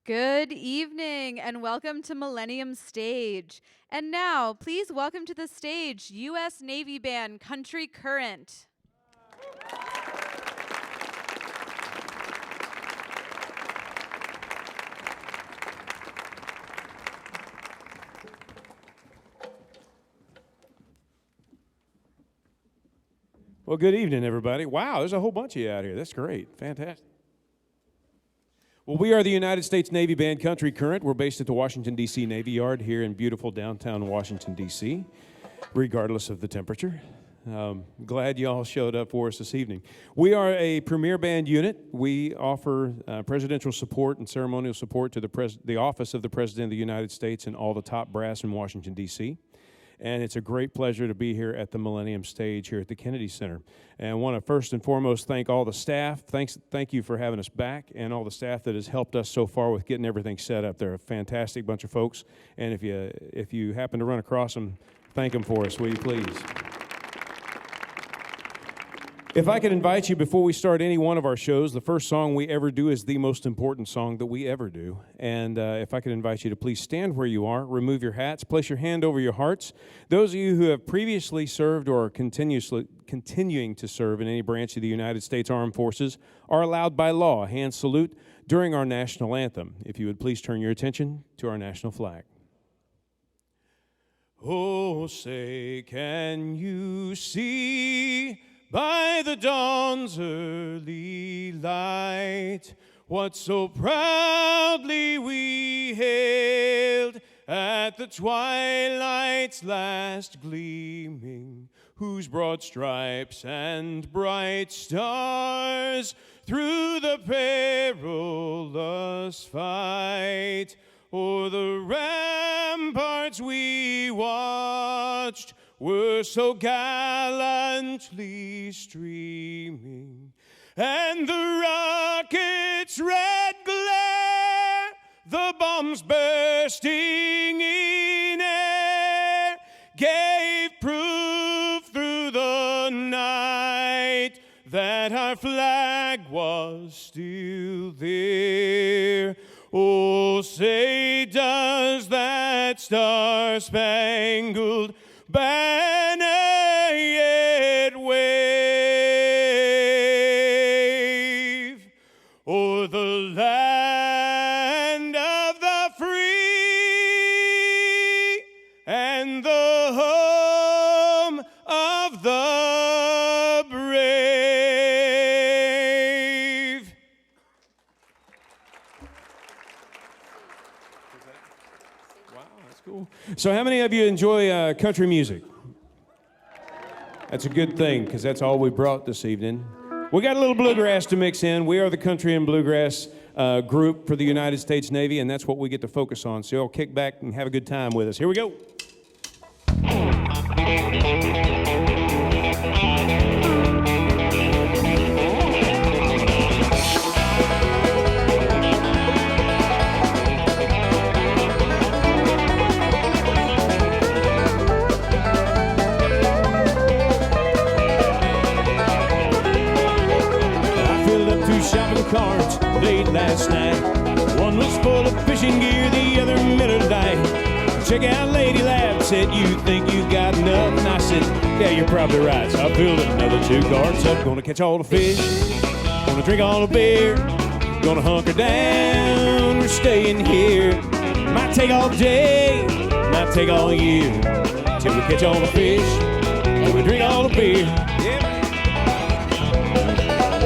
Good evening and welcome to Millennium Stage. And now, please welcome to the stage U.S. Navy Band Country Current. Well, good evening, everybody. Wow, there's a whole bunch of you out here. That's great. Fantastic. Well, we are the United States Navy Band Country Current. We're based at the Washington, D.C. Navy Yard here in beautiful downtown Washington, D.C., regardless of the temperature. Glad you all showed up for us this evening. We are a premier band unit. We offer presidential support and ceremonial support to the office of the President of the United States and all the top brass in Washington, D.C., and it's a great pleasure to be here at the Millennium Stage here at the Kennedy Center. And I want to first and foremost thank all the staff. Thank you for having us back, and all the staff that has helped us so far with getting everything set up. They're a fantastic bunch of folks, and if you happen to run across them, thank them for us, will you please? If I could invite you before we start any one of our shows, the first song we ever do is the most important song that we ever do. And if I could invite you to please stand where you are, remove your hats, place your hand over your hearts. Those of you who have previously served or are continuing to serve in any branch of the United States Armed Forces are allowed by law a hand salute during our national anthem. If you would please turn your attention to our national flag. Oh, say, can you see by the dawn's early light what so proudly we hailed at the twilight's last gleaming, whose broad stripes and bright stars through the perilous fight o'er the ramparts we watched were so gallantly streaming, and the rocket's red glare, the bombs bursting in air, gave proof through the night that our flag was still there. Oh, say, does that star-spangled banner yet wave o'er the land of the free and the home of the brave? Wow, that's cool. So how many of you enjoy country music? That's a good thing, because that's all we brought this evening. We got a little bluegrass to mix in. We are the country and bluegrass group for the United States Navy, and that's what we get to focus on. So y'all kick back and have a good time with us. Here we go. Shopping carts late last night. One was full of fishing gear, the other Miller Lite. Check out Lady Lab, said, you think you got enough? And I said, yeah, you're probably right. So I filled another 2 carts up. Gonna catch all the fish, gonna drink all the beer, gonna hunker down, we're staying here. Might take all day, might take all year, till we catch all the fish and we drink all the beer. Yeah.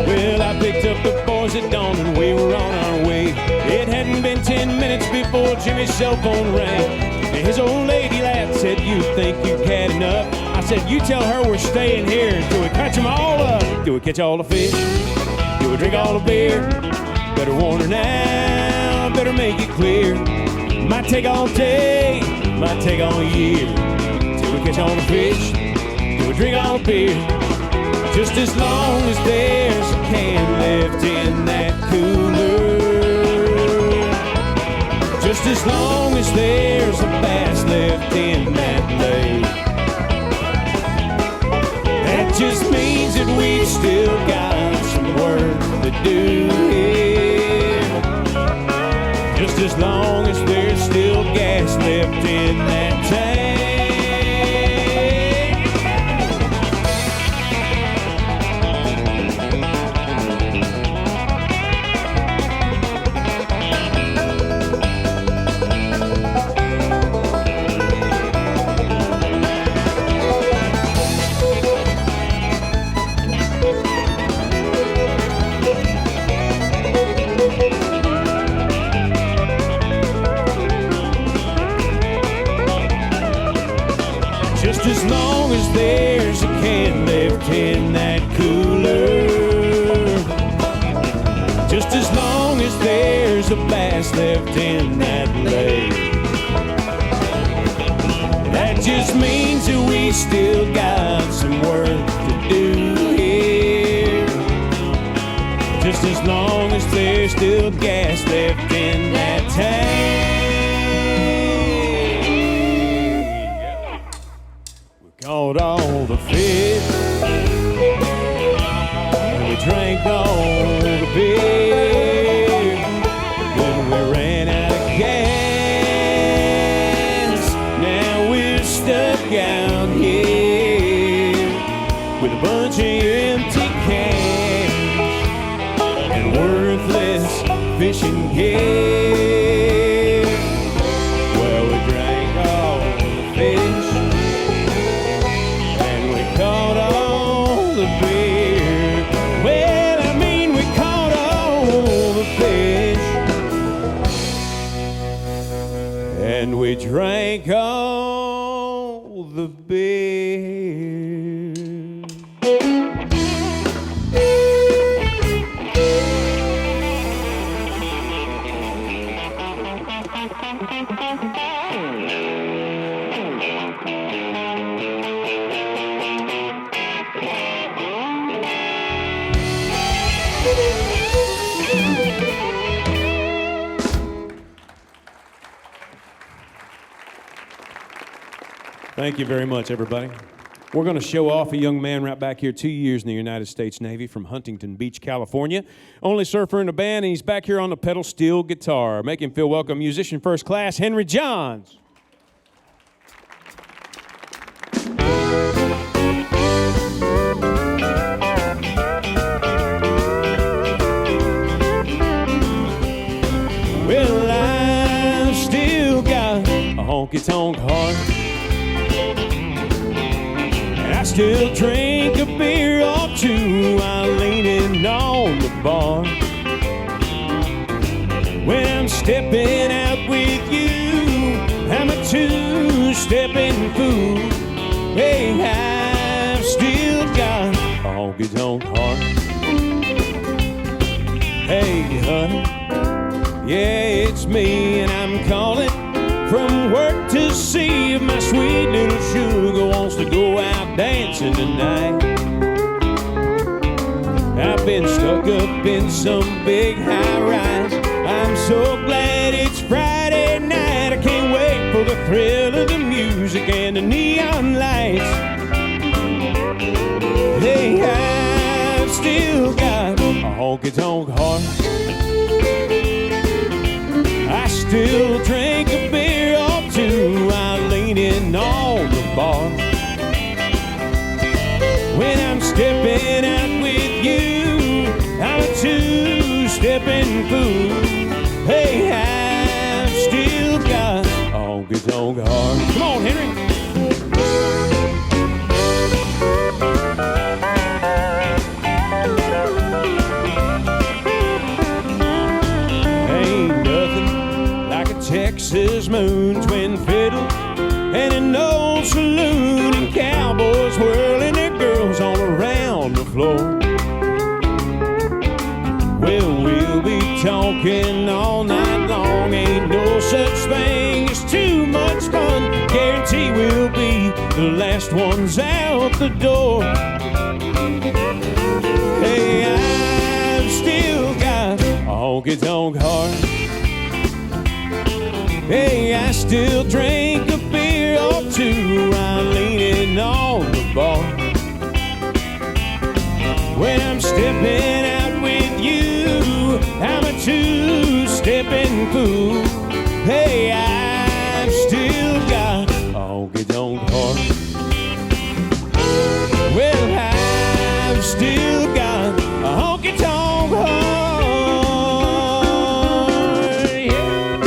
Well, I picked up the boys at dawn and we were on our way. It hadn't been 10 minutes before Jimmy's cell phone rang. And his old lady laughed, said, you think you've had enough? I said, you tell her we're staying here until we catch them all up. Do we catch all the fish? Do we drink all the beer? Better warn her now, better make it clear. Might take all day, might take all year, till we catch all the fish, till we drink all the beer. Just as long as there's a can left in that cooler, just as long as there's a bass left in that lake, that just means that we've still got some work to do here. just as long as there's still gas left in that tank. Just as long as there's a can left in that cooler, just as long as there's a bass left in that lake, that just means that we still got some work to do here. Just as long as there's still gas left in that tank. Caught all the fish, and we drank all the beer. Then we ran out of gas. Now we're stuck out here with a bunch of empty cans and worthless fishing gear. Well, we drank all the fish, caught all the beer. Well, I mean, we caught all the fish, and we drank all the beer. Thank you very much, everybody. We're going to show off a young man right back here, 2 years in the United States Navy from Huntington Beach, California. Only surfer in the band, and he's back here on the pedal steel guitar. Make him feel welcome, musician first class, Henry Johns. Well, I've still got a honky-tonk heart. I still drink a beer or two while leaning on the bar. When I'm stepping out with you, I'm a two-stepping fool. Hey, I've still got a honky-tonk heart. Hey, honey, yeah, it's me, and I'm calling from work to see if my sweet little sugar wants to go out dancing tonight. I've been stuck up in some big high-rise. I'm so glad it's Friday night. I can't wait for the thrill of the music and the neon lights. Hey, I've still got a honky-tonk heart. I still drink a beer or two while leaning on the bar. When I'm stepping out with you, I'm a two-stepping fool. Hey, I've still got a honky-tonk heart. Come on, Henry. Texas moon, twin fiddle, and an old saloon, and cowboys whirling their girls all around the floor. Well, we'll be talking all night long. Ain't no such thing as too much fun. Guarantee we'll be the last ones out the door. Hey, I've still got a honky-tonk heart. Hey, I still drink a beer or two while leaning on the bar. When I'm stepping out with you, I'm a two-step sleeping pool. Hey, I've still got a honky-tonk heart. Well, I've still got a honky-tonk heart. Yeah.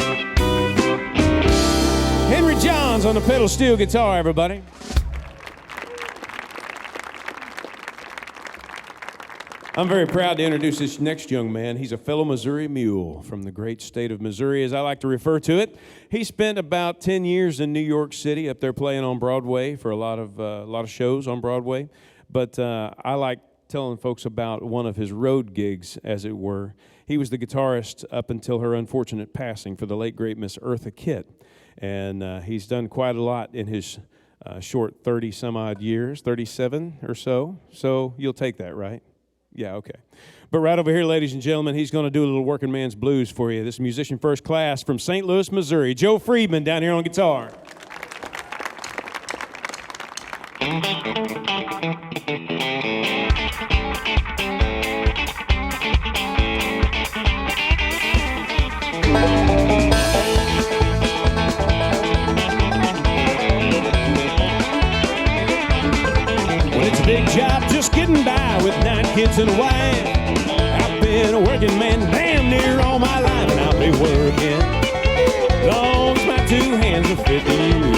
Henry Johns on the pedal steel guitar, everybody. I'm very proud to introduce this next young man. He's a fellow Missouri mule from the great state of Missouri, as I like to refer to it. He spent about 10 years in New York City, up there playing on Broadway for a lot of shows on Broadway. But I like telling folks about one of his road gigs, as it were. He was the guitarist up until her unfortunate passing for the late, great Miss Eartha Kitt. And he's done quite a lot in his short 30-some-odd years, 37 or so. So you'll take that, right? Yeah, okay. But right over here, ladies and gentlemen, he's going to do a little working man's blues for you. This musician first class from St. Louis, Missouri, Joe Friedman down here on guitar. Well, it's a big job just getting by with 9 kids and a wife. I've been a working man damn near all my life, and I'll be working long as my 2 hands are 50 years.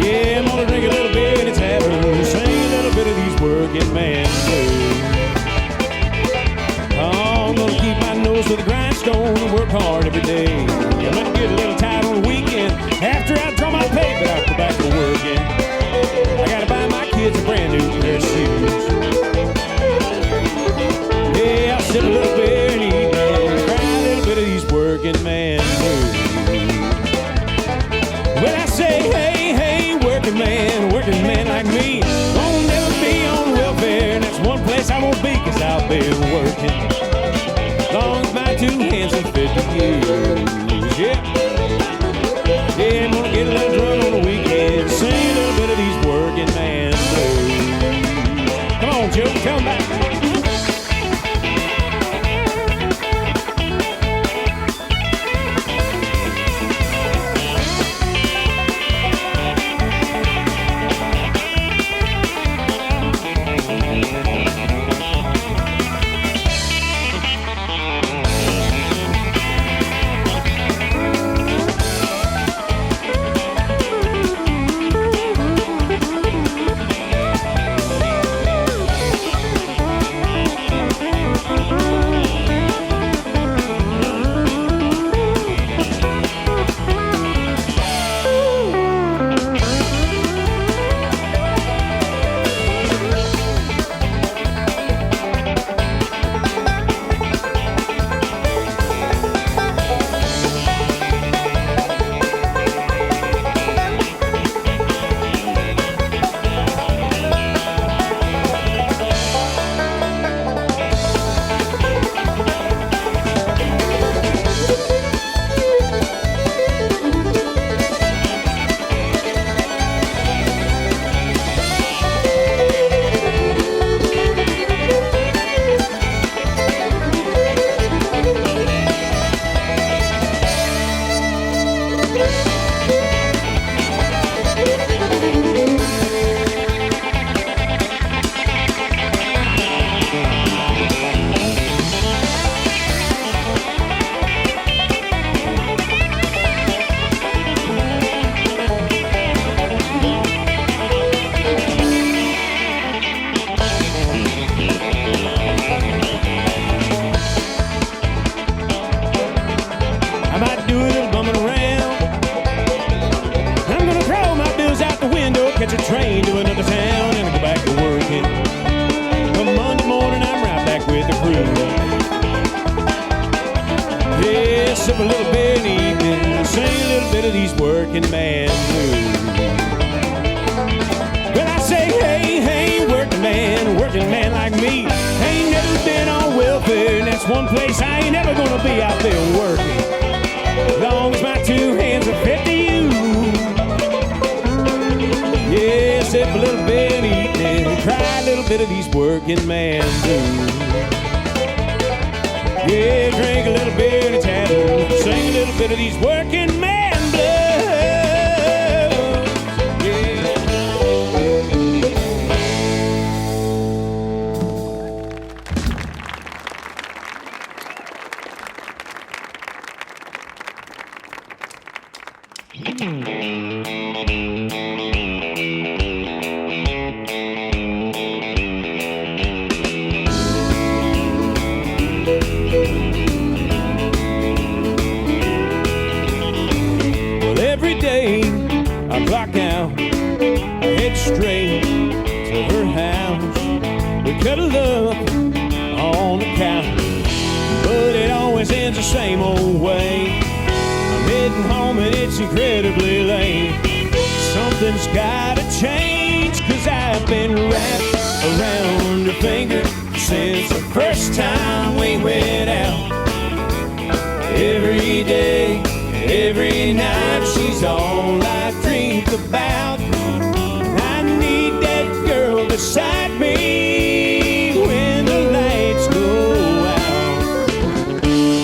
Yeah, I'm gonna drink a little bit and it's happening. Sing a little bit of these working man blues. Oh, I'm gonna keep my nose to the grindstone and work hard every day. I'm gonna get a little tired on the weekend. After I draw my pay, but I'll go back to working. I gotta buy my kids a brand new pair of shoes. Yeah, I'll sip a little beer and eat and cry a little bit of these working man blues. Well, I say, hey, hey, working man like me won't never be on welfare, and that's one place I won't be, 'cause I'll be working long as my 2 hands are 50 years. Yeah, yeah, I'm gonna get a little drunk on the weekend, sing a little bit of these working man blues. Come on, Joe, come back. Sip a little bit and evening, sing a little bit of these working man blues. Well, I say, hey, hey, working man like me, ain't never been on welfare, and that's one place I ain't never gonna be out there working, long as my 2 hands are 50 you. Yeah, sip a little bit and evening, cry a little bit of these working man blues. Yeah, drink a little bit of tavern, sing a little bit of these working man blues. Well, every day I clock out, I head straight to her house. We cuddle up on the couch, but it always ends the same old way. I'm heading home and it's incredibly late. Something's gotta change, 'cause I've been wrapped around her finger since the first time we went out. Every day, every night, she's all I dream about. I need that girl beside me when the lights go out. I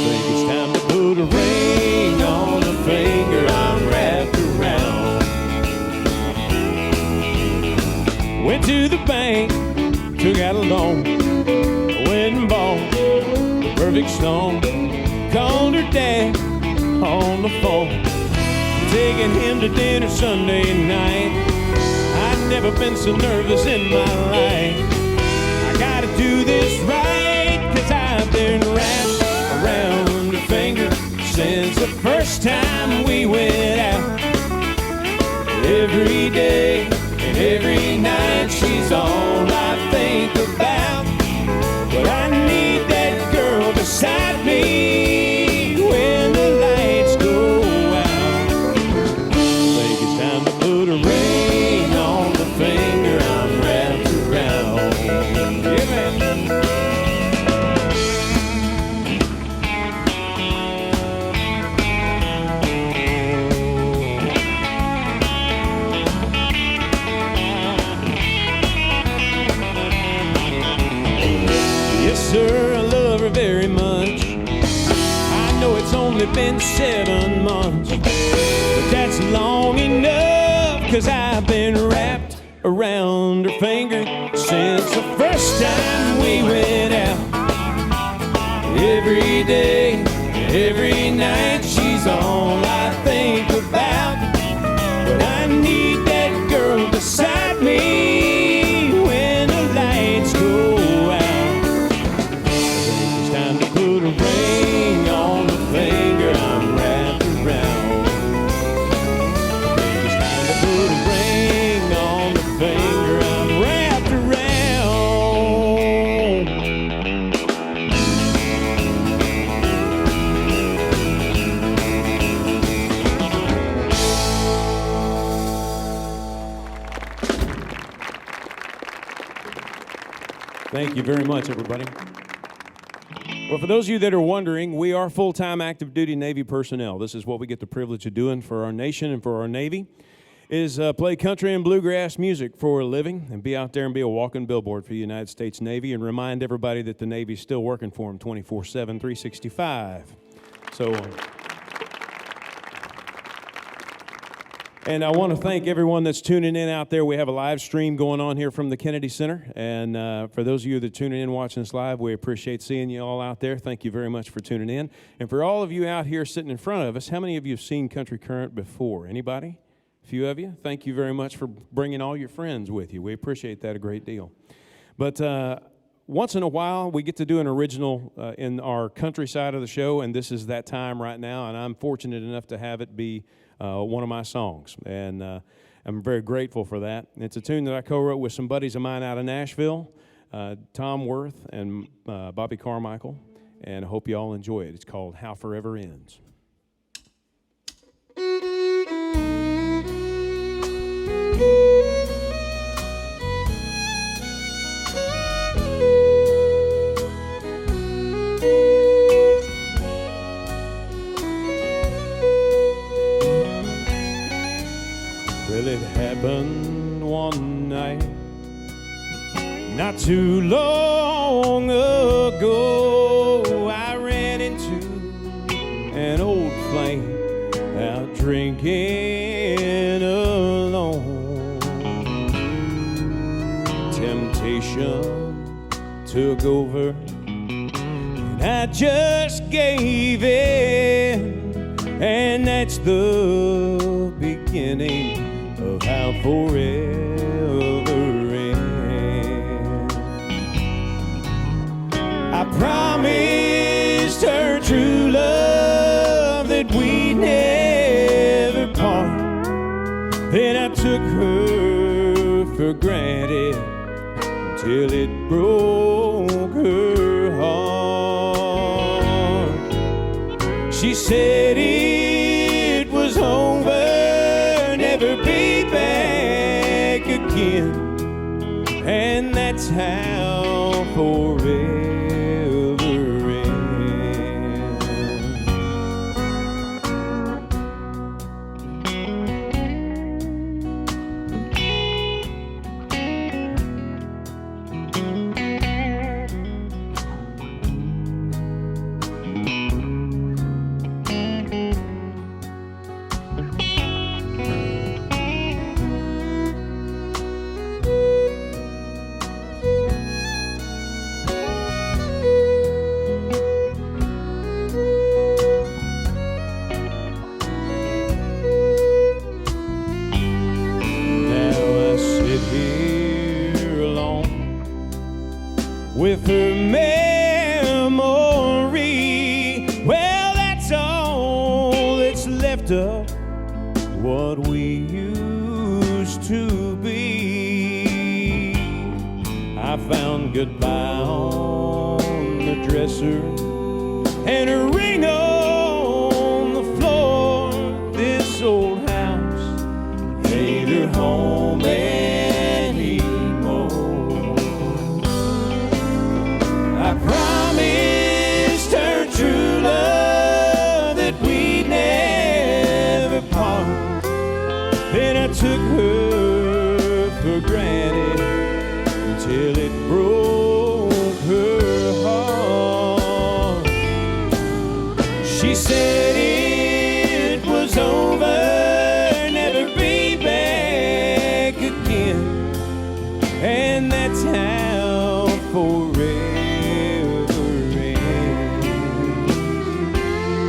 think it's time to put a ring on the finger I'm wrapped around. Went to the bank, took out a loan, went and bought the perfect stone. Called her dad on the phone, taking him to dinner Sunday night. I'd never been so nervous in my life. I gotta do this right, 'cause I've been wrapped around her finger since the first time we went out. Every day and every night, she's all I think about. But I need that girl beside me when the lights go out. I think it's time to put a ring on the finger I'm wrapped around. Yeah, man. Yes, sir, I love her very much. I know it's only been 7 months, but that's long enough, 'cause I've been wrapped around her finger since the first time we went out. Every day, every night, she's all I think about. But I need that girl beside me when the lights go out. I think it's time to put a ring on the finger I'm wrapped around. I think it's time to put a ring on the finger I'm wrapped around. Thank you very much, everybody. Well, for those of you that are wondering, we are full-time active duty Navy personnel. This is what we get the privilege of doing for our nation and for our Navy, is play country and bluegrass music for a living and be out there and be a walking billboard for the United States Navy and remind everybody that the Navy's still working for them 24/7, 365. So, and I want to thank everyone that's tuning in out there. We have a live stream going on here from the Kennedy Center. And for those of you that are tuning in watching us live, we appreciate seeing you all out there. Thank you very much for tuning in. And for all of you out here sitting in front of us, how many of you have seen Country Current before? Anybody? A few of you? Thank you very much for bringing all your friends with you. We appreciate that a great deal. But once in a while, we get to do an original in our country side of the show, and this is that time right now. And I'm fortunate enough to have it be one of my songs, and I'm very grateful for that. It's a tune that I co-wrote with some buddies of mine out of Nashville, Tom Worth and Bobby Carmichael, and I hope you all enjoy it. It's called How Forever Ends. Well, it happened one night, not too long ago. I ran an old flame out drinking alone. Temptation took over, and I just gave in, and that's the beginning of how forever ends. I promised her true love that we'd never part. Then I took her for granted till it broke her heart. She said it was over, never be back again, and that's how forever with her memory. Well, that's all that's left of what we used to be. I found goodbye on the dresser and a ring on the floor. This old house ain't her home anymore. I promised her true love that we'd never part. Then I took her for granted until it broke her heart. She said it was over, never be back again, and that's how forever ends.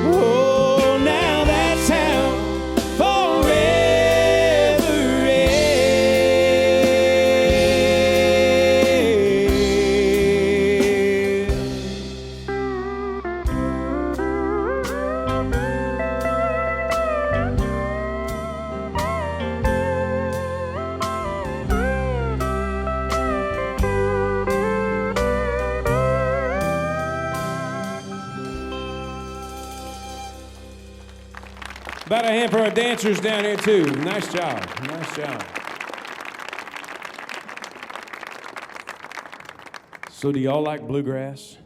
Oh, now that's how forever About a hand for our dancers down here, too. Nice job. Nice job. So, do y'all like bluegrass?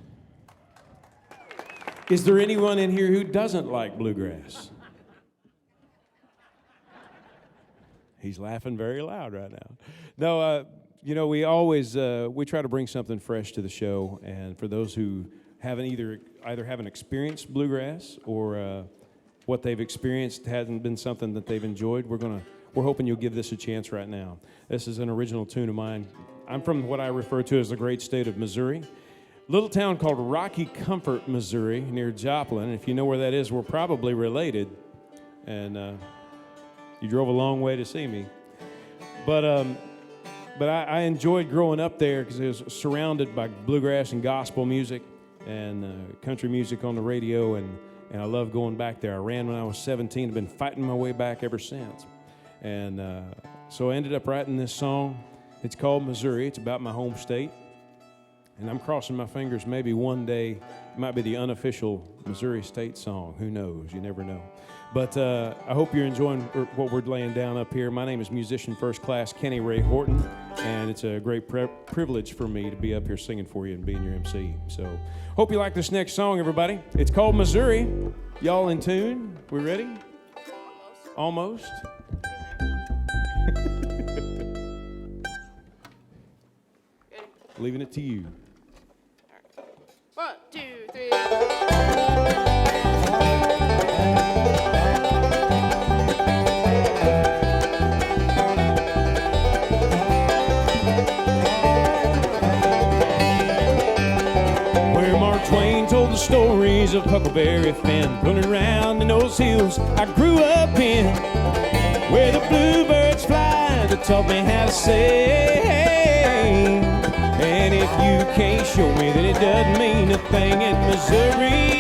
Is there anyone in here who doesn't like bluegrass? He's laughing very loud right now. No, we always we try to bring something fresh to the show, and for those who haven't either haven't experienced bluegrass or what they've experienced hasn't been something that they've enjoyed, we're hoping you'll give this a chance right now. This is an original tune of mine. I'm from what I refer to as the great state of Missouri. Little town called Rocky Comfort, Missouri, near Joplin. If you know where that is, we're probably related. And you drove a long way to see me. But I enjoyed growing up there because it was surrounded by bluegrass and gospel music and country music on the radio, and I love going back there. I ran when I was 17. I've been fighting my way back ever since. And so I ended up writing this song. It's called Missouri. It's about my home state. And I'm crossing my fingers maybe one day it might be the unofficial Missouri State song. Who knows? You never know. But I hope you're enjoying what we're laying down up here. My name is musician first class Kenny Ray Horton, and it's a great privilege for me to be up here singing for you and being your MC. So hope you like this next song, everybody. It's called Missouri. Y'all in tune? We ready? Almost. Leaving it to you. 1, 2, 3. of Huckleberry Finn, pulling around in those hills I grew up in, where the bluebirds fly that taught me how to sing. And if you can't show me that it doesn't mean a thing in Missouri,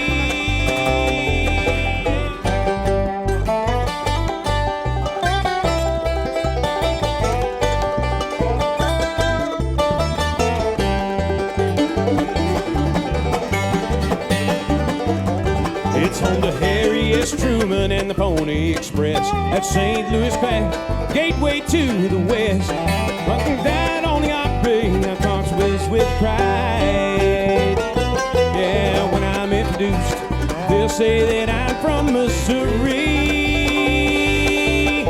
it's home to Harry S. Truman and the Pony Express at St. Louis Pass, gateway to the west. Looking down on the Opry, I talks with pride. Yeah, when I'm introduced, they'll say that I'm from Missouri.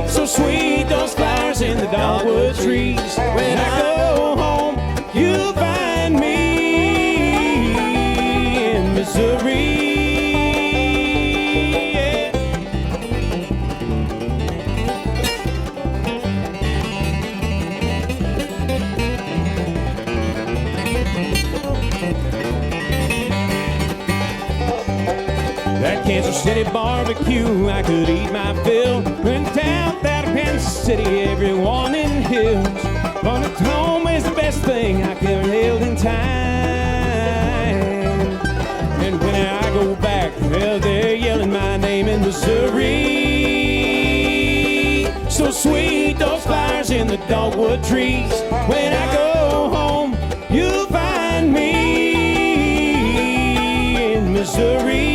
So sweet those flowers in the dogwood trees. When I go home, you'll find me in Missouri. That Kansas City barbecue, I could eat my fill. Went down that Kansas City, everyone in the hills. But at home is the best thing I could have held in time. And when I go back, well, they're yelling my name in Missouri. So sweet those flowers in the dogwood trees. When I go home, you'll find me in Missouri.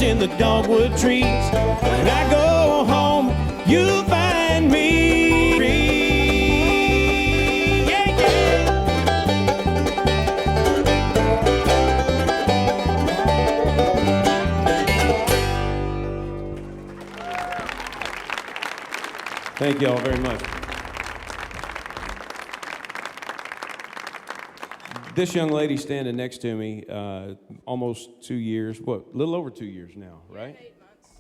In the dogwood trees. When I go home, you'll find me. Yeah, yeah. Thank you all very much. This young lady standing next to me, almost 2 years, a little over 2 years now, right?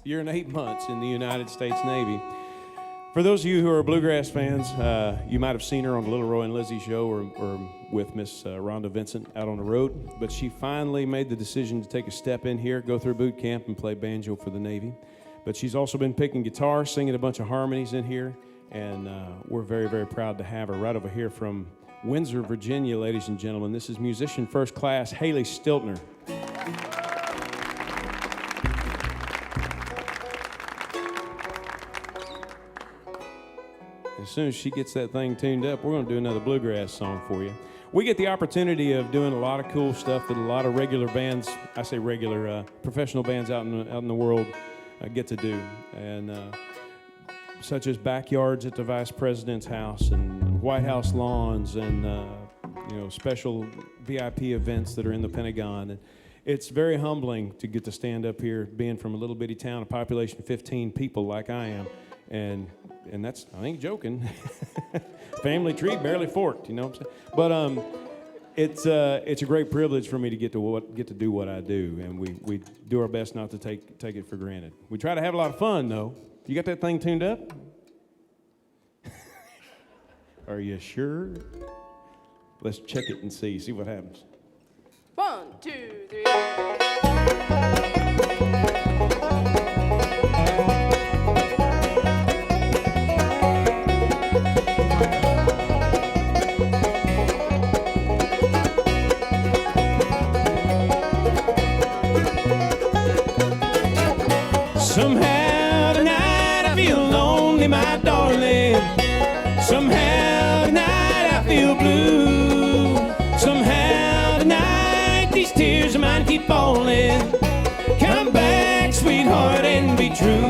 Year and 8 months in the United States Navy. For those of you who are bluegrass fans, you might have seen her on the Little Roy and Lizzie show or with Miss Rhonda Vincent out on the road, but she finally made the decision to take a step in here, go through boot camp, and play banjo for the Navy. But she's also been picking guitar, singing a bunch of harmonies in here, and we're very, very proud to have her right over here from Windsor, Virginia, ladies and gentlemen. This is musician first class, Haley Stiltner. As soon as she gets that thing tuned up, we're going to do another bluegrass song for you. We get the opportunity of doing a lot of cool stuff that a lot of regular bands, I say regular, professional bands out in the world get to do. And such as backyards at the Vice President's house and White House lawns and special VIP events that are in the Pentagon. And it's very humbling to get to stand up here, being from a little bitty town, a population of 15 people like I am, and that's, I ain't joking. Family tree barely forked, you know what I'm saying? But it's a great privilege for me to get to do what I do, and we do our best not to take it for granted. We try to have a lot of fun though. You got that thing tuned up? Are you sure? Let's check it and see what happens. 1, 2, 3. Somehow tonight I feel lonely, my darling. Somehow tonight I feel blue. Somehow tonight these tears of mine keep falling. Come back, sweetheart, and be true.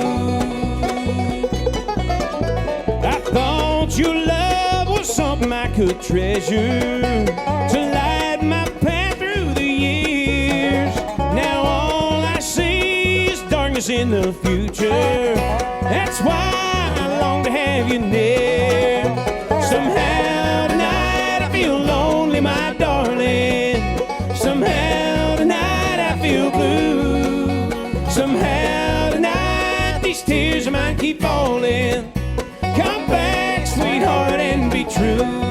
I thought your love was something I could treasure, to light my path through the years. Now all I bring us in the future. That's why I long to have you near. Somehow tonight I feel lonely, my darling. Somehow tonight I feel blue. Somehow tonight these tears of mine keep falling. Come back, sweetheart, and be true.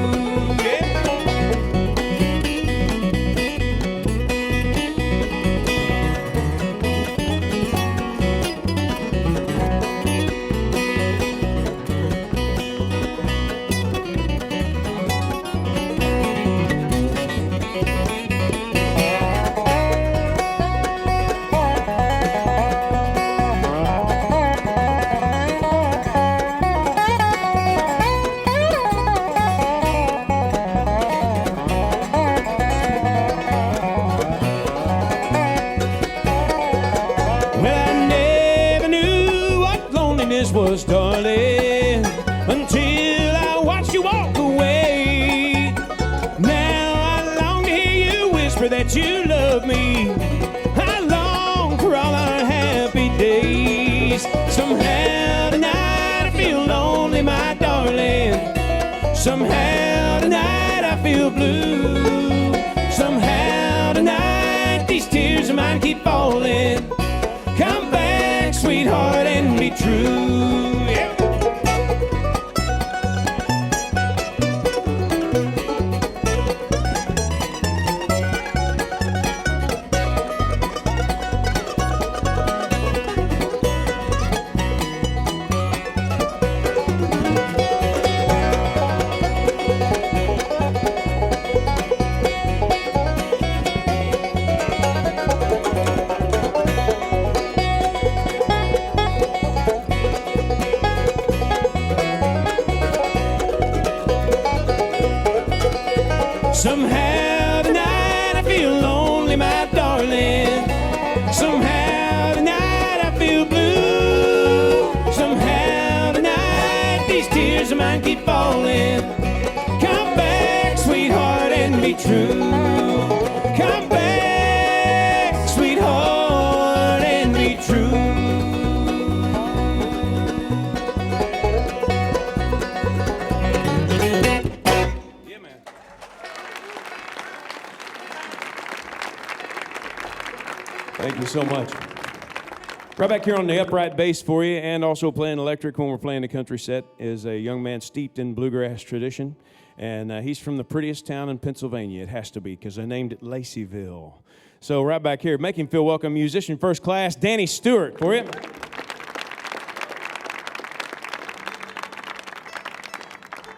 Was, darling, until I watched you walk away. Now I long to hear you whisper that you love me. I long for all our happy days. Somehow tonight I feel lonely, my darling. Somehow tonight I feel blue. Somehow tonight these tears of mine keep falling. Come back, sweetheart, and be true. Yeah. Somehow tonight I feel lonely, my darling. Somehow tonight I feel blue. Somehow tonight these tears of mine keep falling. Come back, sweetheart, and be true. Come back, sweetheart, and be true. Thank you so much. Right back here on the upright bass for you, and also playing electric when we're playing the country set, is a young man steeped in bluegrass tradition. And he's from the prettiest town in Pennsylvania. It has to be, because they named it Laceyville. So right back here, make him feel welcome, musician first class, Danny Stewart, for you.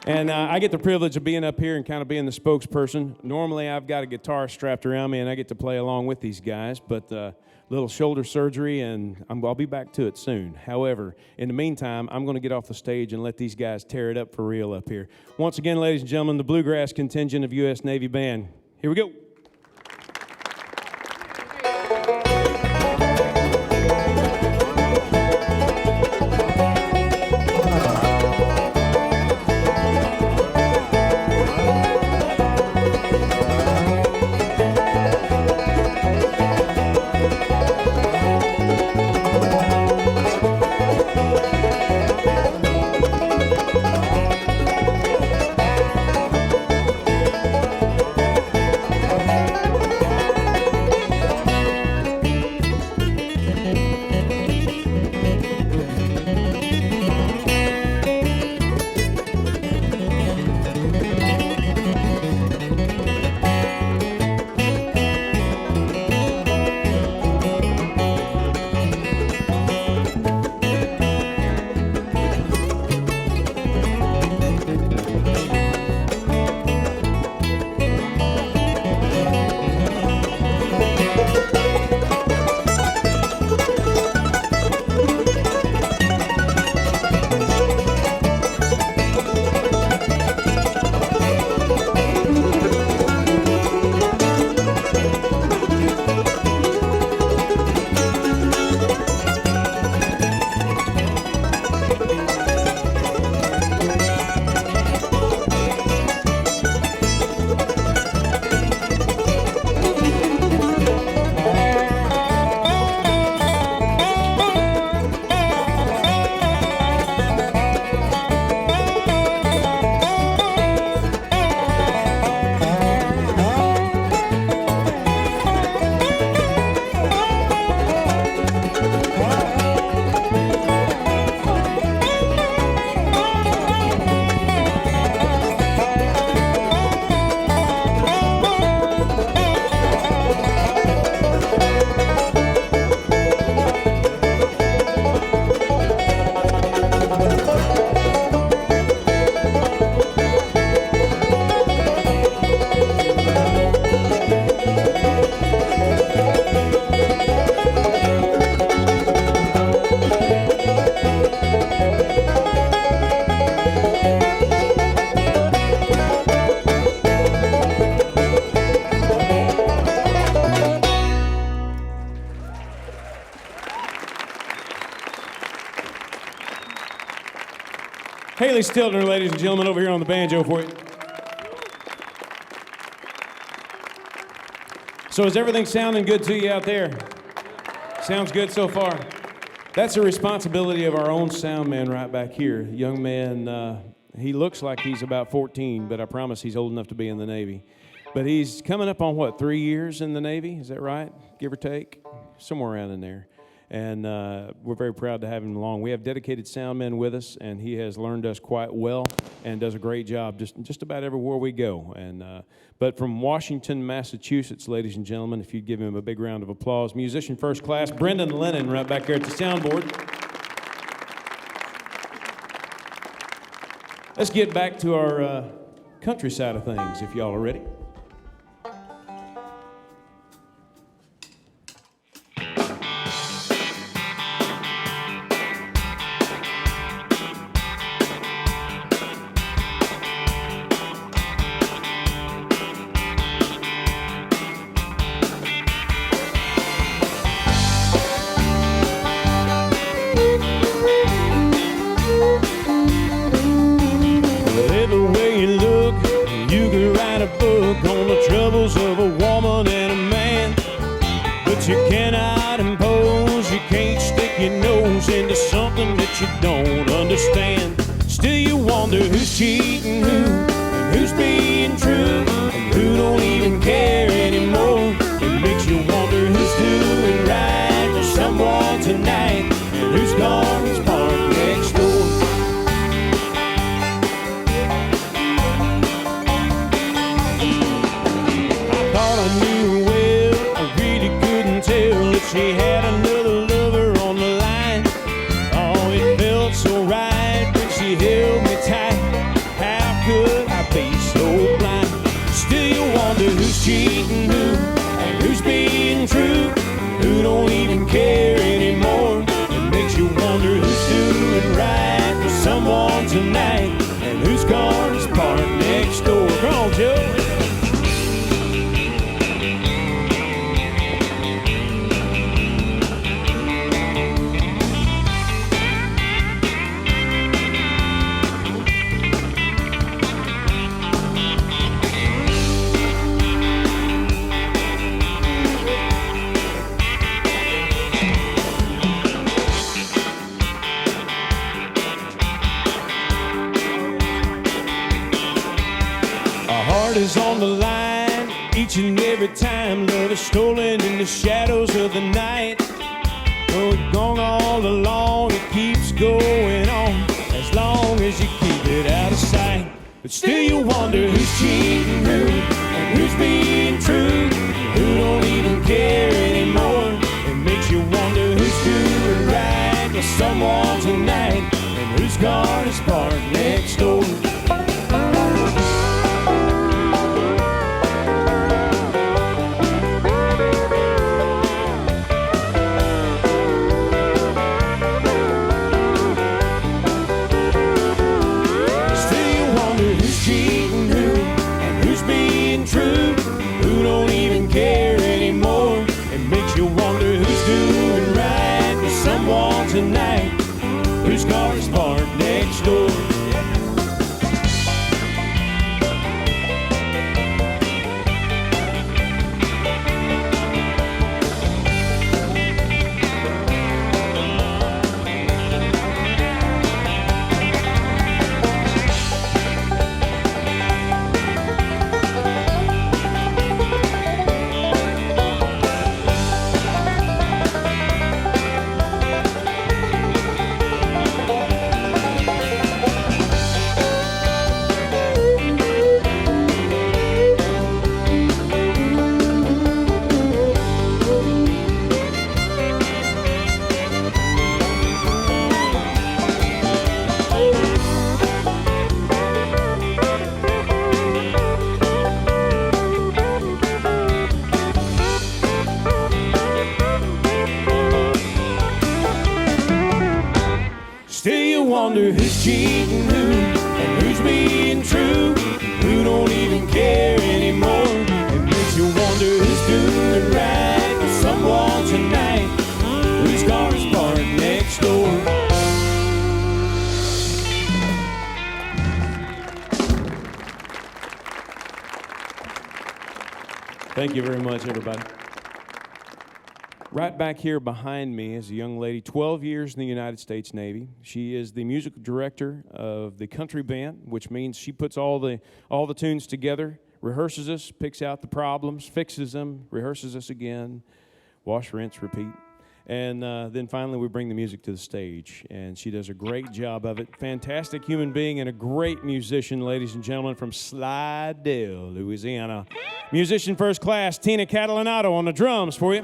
And I get the privilege of being up here and kind of being the spokesperson. Normally, I've got a guitar strapped around me, and I get to play along with these guys, but little shoulder surgery, and I'll be back to it soon. However, in the meantime, I'm going to get off the stage and let these guys tear it up for real up here. Once again, ladies and gentlemen, the bluegrass contingent of U.S. Navy Band. Here we go. Haley Stiltner, ladies and gentlemen, over here on the banjo for you. So is everything sounding good to you out there? Sounds good so far? That's a responsibility of our own sound man right back here. Young man, he looks like he's about 14, but I promise he's old enough to be in the Navy. But he's coming up on, 3 years in the Navy? Is that right? Give or take? Somewhere around in there. And we're very proud to have him along. We have dedicated sound men with us, and he has learned us quite well and does a great job just about everywhere we go. And but from Washington, Massachusetts, ladies and gentlemen, if you'd give him a big round of applause, musician first class, Brendan Lennon, right back there at the soundboard. Let's get back to our country side of things, if y'all are ready. You don't understand. Still you wonder who's cheating who and who's being true and who don't even care anymore. It makes you wonder who's doing right for someone tonight and whose car is parked next door. I thought I knew her well, I really couldn't tell if she had another lover on the line. So right when she held me tight, how could I be so blind? Still you wonder who's cheating who and who's being true, who don't even care anymore. It makes you wonder who's doing right for someone tonight and whose car is parked next door. Come on, Joe. Is on the line each and every time. Love is stolen in the shadows of the night. Oh, it's gone all along. It keeps going on as long as you keep it out of sight. But still you wonder who's cheating who and who's being true, who don't even care anymore. It makes you wonder who's doing right for someone tonight and whose car is parked next door. Tonight, whose car is parked next door? Wonder who's cheating who and who's being true, who don't even care anymore. It makes you wonder who's doing right for someone tonight, whose car is parked next door. Thank you very much, everybody. Right back here behind me is a young lady, 12 years in the United States Navy. She is the musical director of the country band, which means she puts all the tunes together, rehearses us, picks out the problems, fixes them, rehearses us again, wash, rinse, repeat. And then finally we bring the music to the stage, and she does a great job of it. Fantastic human being and a great musician, ladies and gentlemen, from Slidell, Louisiana. Musician first class, Tina Catalanato on the drums for you.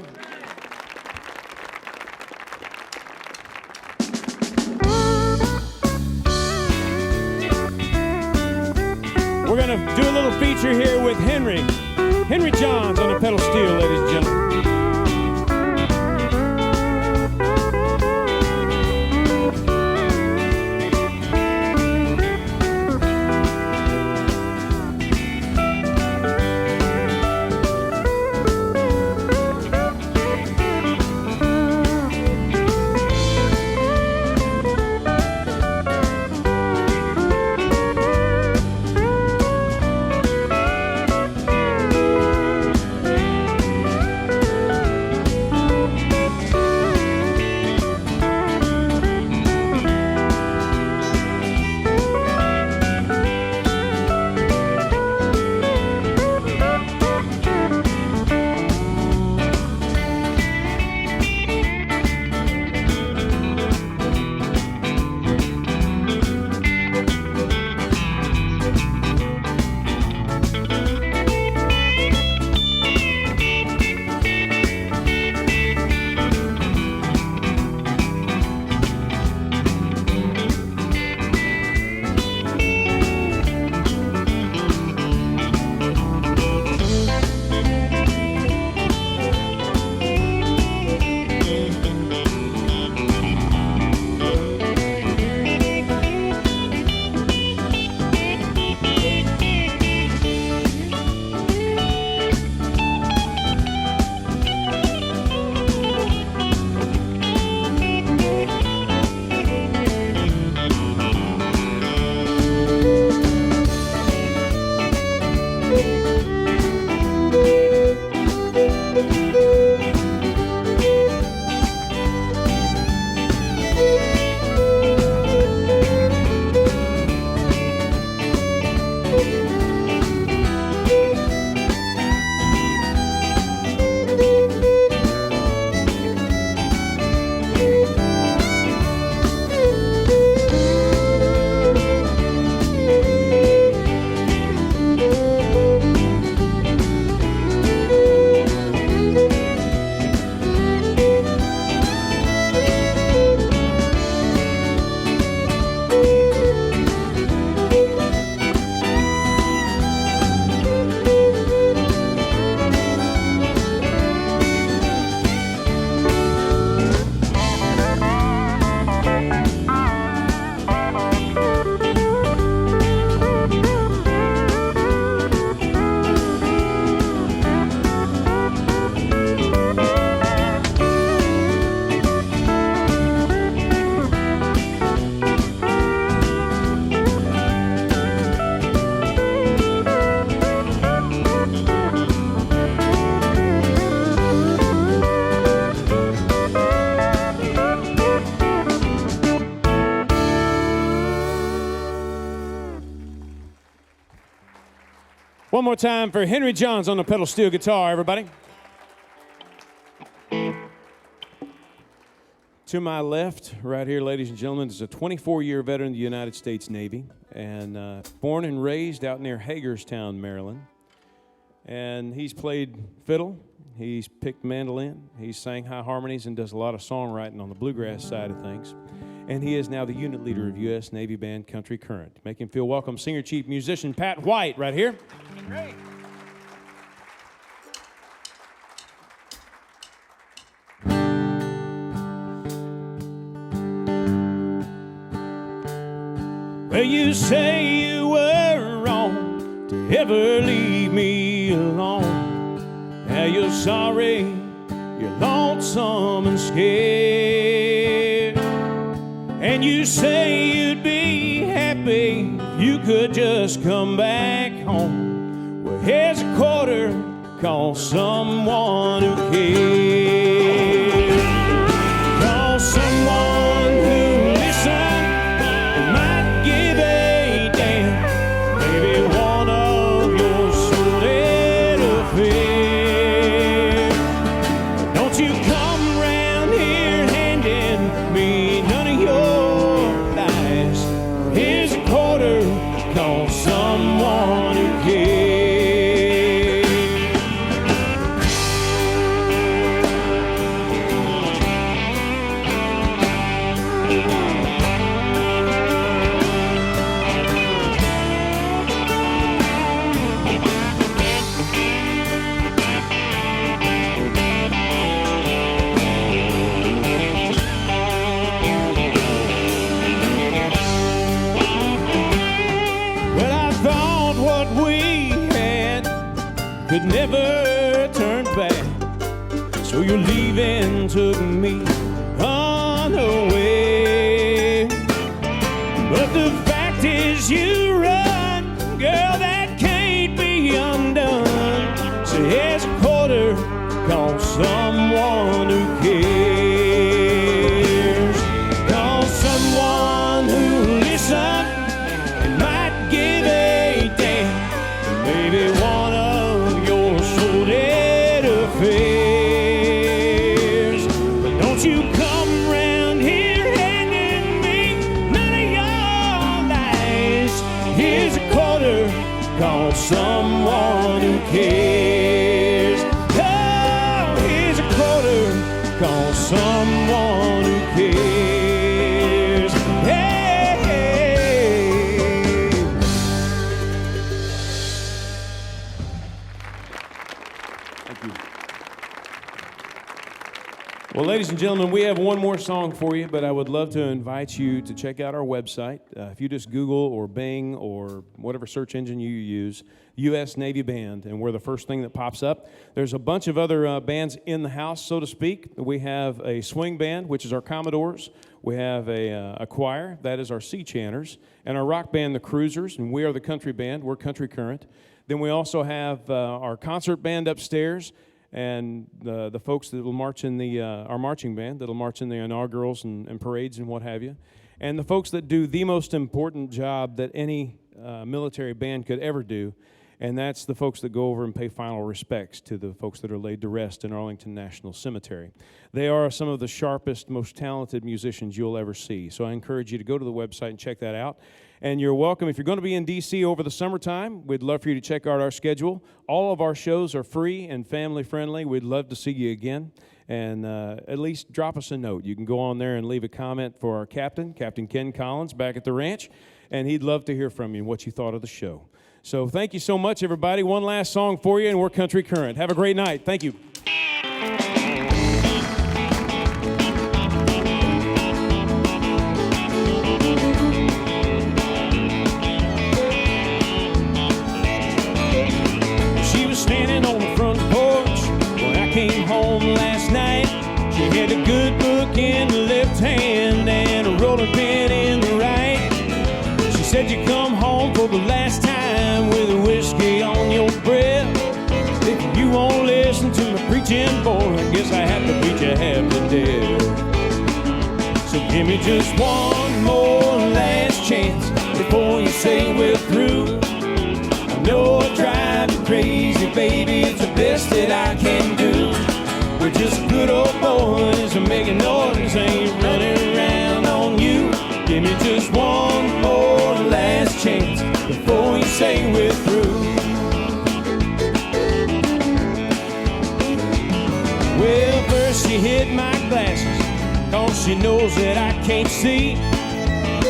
We're going to do a little feature here with Henry Johns on the pedal steel, ladies and gentlemen. One more time for Henry Johns on the pedal steel guitar, everybody. To my left, right here, ladies and gentlemen, is a 24-year veteran of the United States Navy, and born and raised out near Hagerstown, Maryland. And he's played fiddle, he's picked mandolin, he's sang high harmonies, and does a lot of songwriting on the bluegrass side of things. And he is now the unit leader of U.S. Navy Band Country Current. Make him feel welcome, Senior Chief Musician Pat White, right here. Great. Well, you say you were wrong to ever leave me alone. Now you're sorry, you're lonesome and scared. And you say you'd be happy if you could just come back home. Well, here's a quarter, call someone who cares. Call someone who listens and might give a damn. Maybe one of your sordid affairs. Don't you come around here handing me none of your lies. Here's a quarter, call someone who cares. Could never turn back, so your leaving took me unaware. But the fact is you run, girl, that can't be undone. So here's a quarter, call someone who cares. Call someone who listens and might give a damn. Maybe one of affairs. But don't you come round here handing me none of your lies. Here's a quarter, call someone who cares. Oh, here's a quarter, call someone who cares. Hey, hey. Thank you. Well, ladies and gentlemen, we have one more song for you, but I would love to invite you to check out our website. If you just Google or Bing or whatever search engine you use, U.S. Navy Band, and we're the first thing that pops up. There's a bunch of other bands in the house, so to speak. We have a swing band, which is our Commodores. We have a choir, that is our Sea Chanters, and our rock band, the Cruisers, and we are the country band. We're Country Current. Then we also have our concert band upstairs, and the folks that will march in our marching band that will march in the inaugurals and parades and what have you, and the folks that do the most important job that any military band could ever do, and that's the folks that go over and pay final respects to the folks that are laid to rest in Arlington National Cemetery. They are some of the sharpest, most talented musicians you'll ever see, so I encourage you to go to the website and check that out. And you're welcome. If you're going to be in D.C. over the summertime, we'd love for you to check out our schedule. All of our shows are free and family-friendly. We'd love to see you again. And at least drop us a note. You can go on there and leave a comment for our captain, Captain Ken Collins, back at the ranch. And he'd love to hear from you and what you thought of the show. So thank you so much, everybody. One last song for you, and we're Country Current. Have a great night. Thank you. Standing on the front porch when I came home last night. She had a good book in the left hand and a rolling pin in the right. She said, you come home for the last time with a whiskey on your breath. If you won't listen to my preaching, boy, I guess I have to preach you half to death. So give me just one more last chance before you say we're through. I know I drive you crazy, baby, it's the best that I can do. We're just good old boys and making noise, ain't running around on you. Give me just one more last chance before you say we're through. Well, first she hit my glasses, cause she knows that I can't see.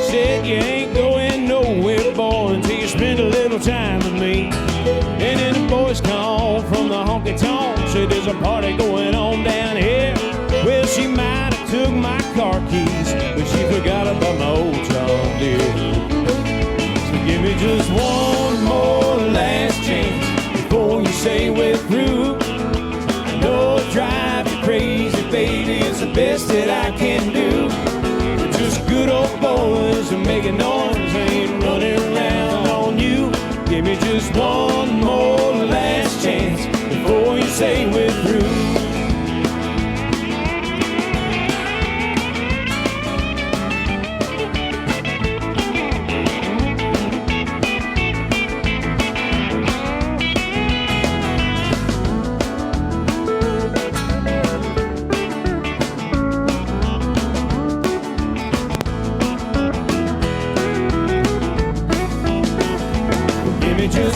Said you ain't going nowhere, boy, until you spend a little time with me. And then the boys called from the honky-tonk, said there's a party going on down here. Well, she might have took my car keys, but she forgot about my old John Deere. So give me just one more last chance before you say we're through. I know I drive you crazy, baby, it's the best that I can do. We're just good old boys and making noise, ain't running around on you. Give me just one more last chance before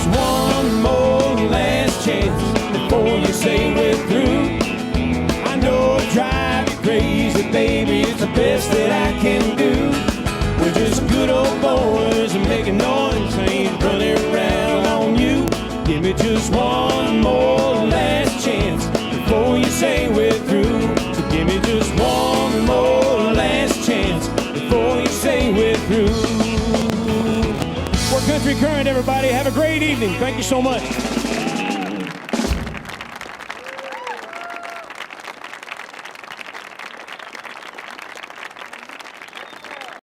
just one more last chance before you say we're through. I know it drives you crazy, baby, it's the best that I can do. We're just good old boys and making noise, ain't running around on you. Give me just one more last chance before you say we're through. So give me just one more last chance before you say we're through. We're Country Current, everybody. Have a great evening. Thank you so much.